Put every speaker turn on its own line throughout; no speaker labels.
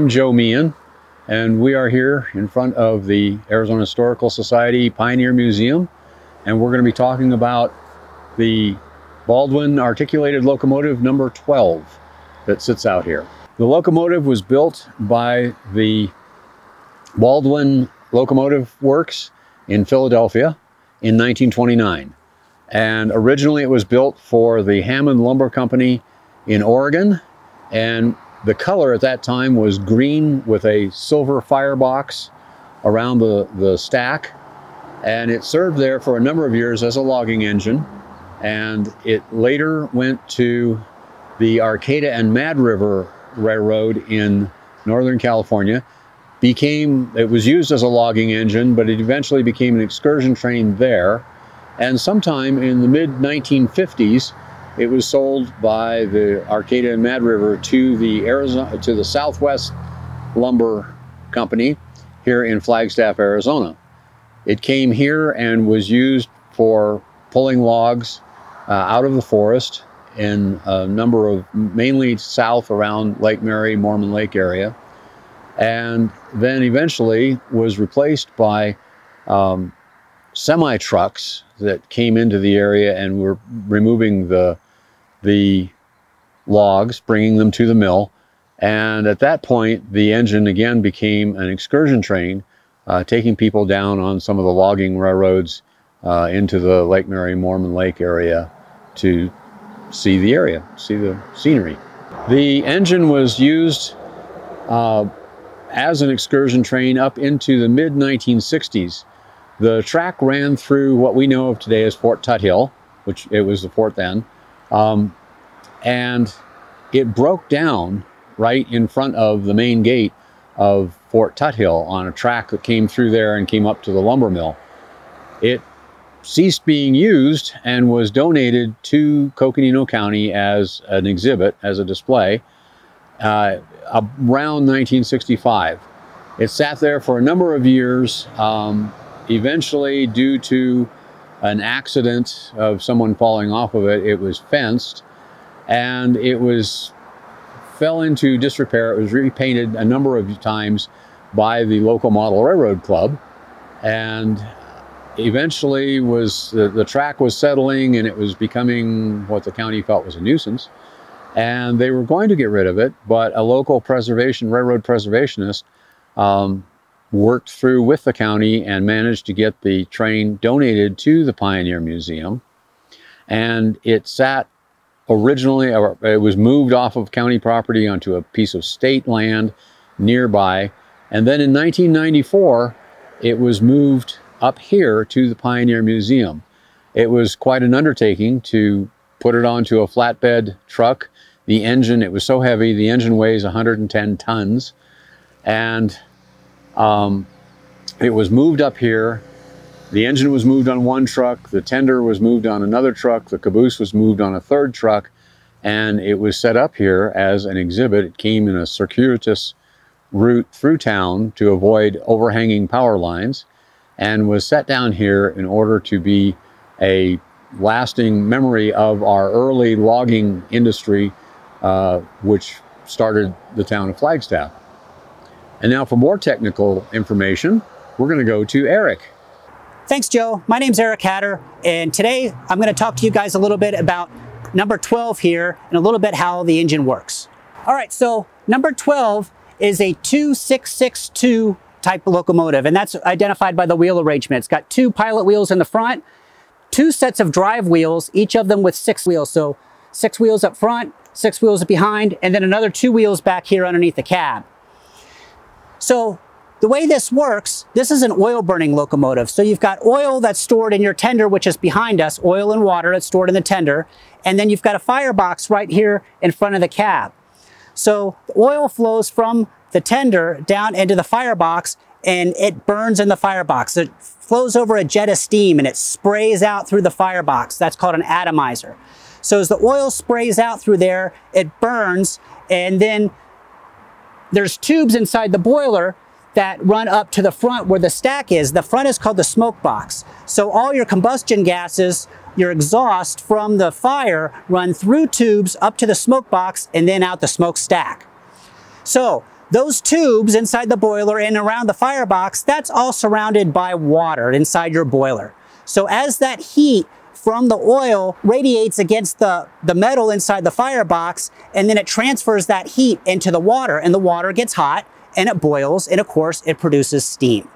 I'm Joe Meehan, and we are here in front of the Arizona Historical Society Pioneer Museum, and we're going to be talking about the Baldwin articulated locomotive number 12 that sits out here. The locomotive was built by the Baldwin Locomotive Works in Philadelphia in 1929. And originally it was built for the Hammond Lumber Company in Oregon, and the color at that time was green with a silver firebox around the stack, and it served there for a number of years as a logging engine. And it later went to the Arcata and Mad River Railroad in Northern California. It was used as a logging engine, but it eventually became an excursion train there. And sometime in the mid-1950s, it was sold by the Arcata and Mad River to the Southwest Lumber Company here in Flagstaff, Arizona. It came here and was used for pulling logs out of the forest in a number of, mainly south around Lake Mary, Mormon Lake area, and then eventually was replaced by semi-trucks that came into the area and were removing the logs, bringing them to the mill. And at that point, the engine again became an excursion train, taking people down on some of the logging railroads into the Lake Mary, Mormon Lake area to see the area, see the scenery. The engine was used as an excursion train up into the mid-1960s. The track ran through what we know of today as Fort Tuthill, which it was the fort then, and it broke down right in front of the main gate of Fort Tuthill on a track that came through there and came up to the lumber mill. It ceased being used and was donated to Coconino County as an exhibit, as a display, around 1965. It sat there for a number of years. Eventually, due to an accident of someone falling off of it, it was fenced, and it fell into disrepair. It was repainted a number of times by the local model railroad club, and eventually the track was settling and it was becoming what the county felt was a nuisance, and they were going to get rid of it, but a local railroad preservationist worked through with the county and managed to get the train donated to the Pioneer Museum. And it sat originally, it was moved off of county property onto a piece of state land nearby, and then in 1994 it was moved up here to the Pioneer Museum. It was quite an undertaking to put it onto a flatbed truck. The engine, it was so heavy, the engine weighs 110 tons, and it was moved up here. The engine was moved on one truck, the tender was moved on another truck, the caboose was moved on a third truck, and it was set up here as an exhibit. It came in a circuitous route through town to avoid overhanging power lines, and was set down here in order to be a lasting memory of our early logging industry, which started the town of Flagstaff. And now for more technical information, we're going to go to Eric.
Thanks, Joe. My name's Eric Hatter, and today I'm going to talk to you guys a little bit about number 12 here and a little bit how the engine works. All right, so number 12 is a 2662 type of locomotive, and that's identified by the wheel arrangement. It's got 2 pilot wheels in the front, 2 sets of drive wheels, each of them with 6 wheels. So 6 wheels up front, 6 wheels behind, and then another 2 wheels back here underneath the cab. So the way this works, this is an oil burning locomotive. So you've got oil that's stored in your tender, which is behind us, oil and water that's stored in the tender. And then you've got a firebox right here in front of the cab. So the oil flows from the tender down into the firebox, and it burns in the firebox. It flows over a jet of steam and it sprays out through the firebox. That's called an atomizer. So as the oil sprays out through there, it burns, and then there's tubes inside the boiler that run up to the front where the stack is. The front is called the smoke box. So all your combustion gases, your exhaust from the fire, run through tubes up to the smoke box and then out the smokestack. So those tubes inside the boiler and around the firebox, that's all surrounded by water inside your boiler. So as that heat from the oil radiates against the metal inside the firebox, and then it transfers that heat into the water, and the water gets hot and it boils, and of course it produces steam.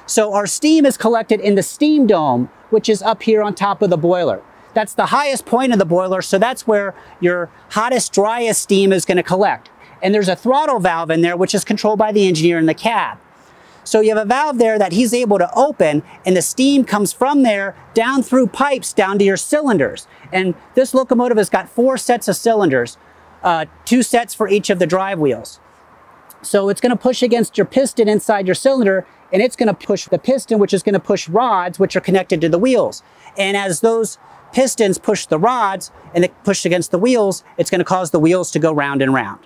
So our steam is collected in the steam dome, which is up here on top of the boiler. That's the highest point of the boiler, so that's where your hottest, driest steam is going to collect. And there's a throttle valve in there, which is controlled by the engineer in the cab. So you have a valve there that he's able to open, and the steam comes from there down through pipes down to your cylinders. And this locomotive has got 4 sets of cylinders, 2 sets for each of the drive wheels. So it's going to push against your piston inside your cylinder, and it's going to push the piston, which is going to push rods, which are connected to the wheels. And as those pistons push the rods and they push against the wheels, it's going to cause the wheels to go round and round.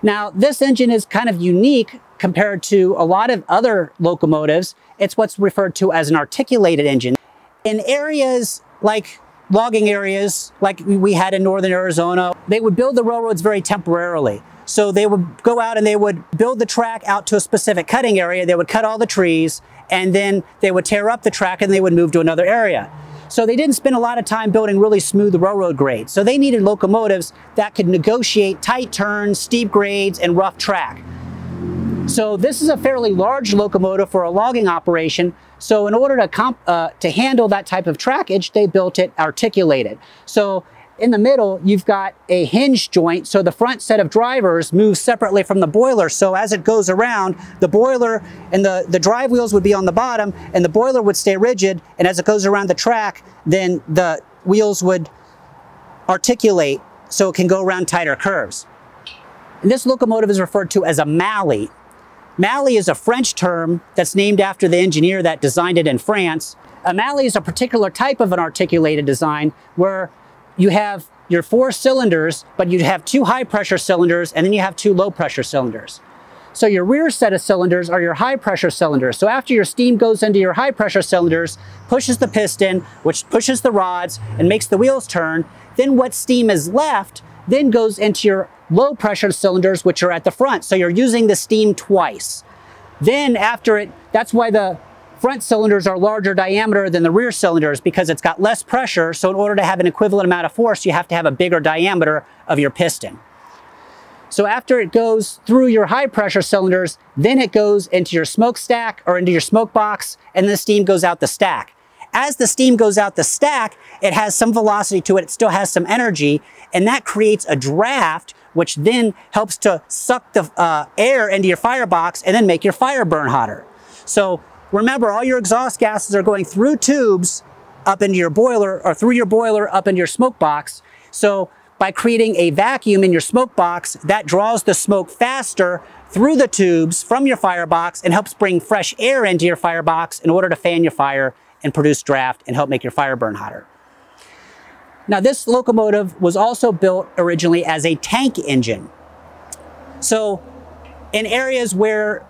Now, this engine is kind of unique compared to a lot of other locomotives. It's what's referred to as an articulated engine. In areas like logging areas, like we had in northern Arizona, they would build the railroads very temporarily. So they would go out and they would build the track out to a specific cutting area. They would cut all the trees, and then they would tear up the track and they would move to another area. So they didn't spend a lot of time building really smooth railroad grades. So they needed locomotives that could negotiate tight turns, steep grades, and rough track. So this is a fairly large locomotive for a logging operation. So in order to handle that type of trackage, they built it articulated. So in the middle, you've got a hinge joint, so the front set of drivers move separately from the boiler. So as it goes around, the boiler and the drive wheels would be on the bottom, and the boiler would stay rigid, and as it goes around the track, then the wheels would articulate so it can go around tighter curves. And this locomotive is referred to as a Malley. Malley is a French term that's named after the engineer that designed it in France. A Malley is a particular type of an articulated design where you have your 4 cylinders, but you have 2 high pressure cylinders, and then you have 2 low pressure cylinders. So your rear set of cylinders are your high pressure cylinders. So after your steam goes into your high pressure cylinders, pushes the piston, which pushes the rods and makes the wheels turn, then what steam is left then goes into your low pressure cylinders, which are at the front. So you're using the steam twice. Then after it, that's why the front cylinders are larger diameter than the rear cylinders, because it's got less pressure. So in order to have an equivalent amount of force, you have to have a bigger diameter of your piston. So after it goes through your high pressure cylinders, then it goes into your smokestack or into your smoke box, and the steam goes out the stack. As the steam goes out the stack, it has some velocity to it. It still has some energy, and that creates a draft, which then helps to suck the air into your firebox and then make your fire burn hotter. So remember, all your exhaust gases are going through tubes up into your boiler, or through your boiler up into your smoke box. So by creating a vacuum in your smoke box, that draws the smoke faster through the tubes from your firebox and helps bring fresh air into your firebox in order to fan your fire and produce draft and help make your fire burn hotter. Now, this locomotive was also built originally as a tank engine. So in areas where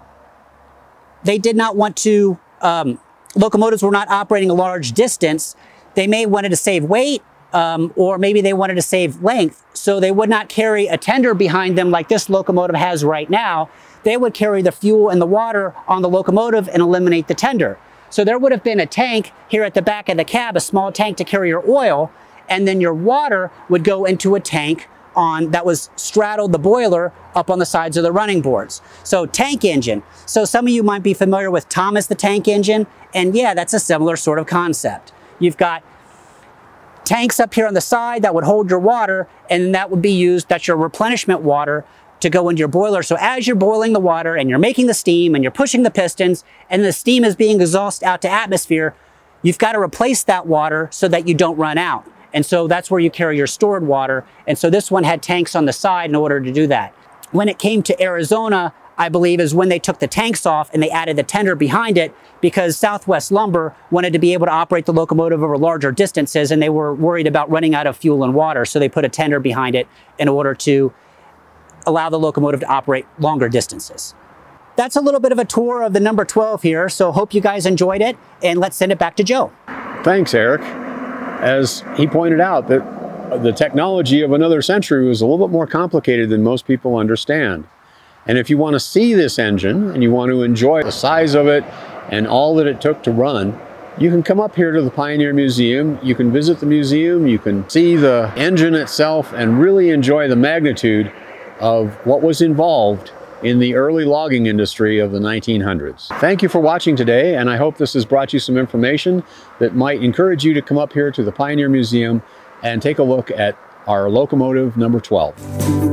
they did not want to, locomotives were not operating a large distance, they may wanted to save weight, or maybe they wanted to save length. So they would not carry a tender behind them like this locomotive has right now. They would carry the fuel and the water on the locomotive and eliminate the tender. So there would have been a tank here at the back of the cab, a small tank to carry your oil, and then your water would go into a tank that was straddled the boiler up on the sides of the running boards. So tank engine. So some of you might be familiar with Thomas the Tank Engine, and yeah, that's a similar sort of concept. You've got tanks up here on the side that would hold your water, and that would be used, that's your replenishment water, to go into your boiler. So as you're boiling the water and you're making the steam and you're pushing the pistons and the steam is being exhausted out to atmosphere, you've got to replace that water so that you don't run out. And so that's where you carry your stored water. And so this one had tanks on the side in order to do that. When it came to Arizona, I believe is when they took the tanks off and they added the tender behind it, because Southwest Lumber wanted to be able to operate the locomotive over larger distances, and they were worried about running out of fuel and water. So they put a tender behind it in order to allow the locomotive to operate longer distances. That's a little bit of a tour of the number 12 here. So hope you guys enjoyed it, and let's send it back to Joe.
Thanks, Eric. As he pointed out, that the technology of another century was a little bit more complicated than most people understand. And if you want to see this engine and you want to enjoy the size of it and all that it took to run, you can come up here to the Pioneer Museum. You can visit the museum, you can see the engine itself and really enjoy the magnitude of what was involved in the early logging industry of the 1900s. Thank you for watching today, and I hope this has brought you some information that might encourage you to come up here to the Pioneer Museum and take a look at our locomotive number 12.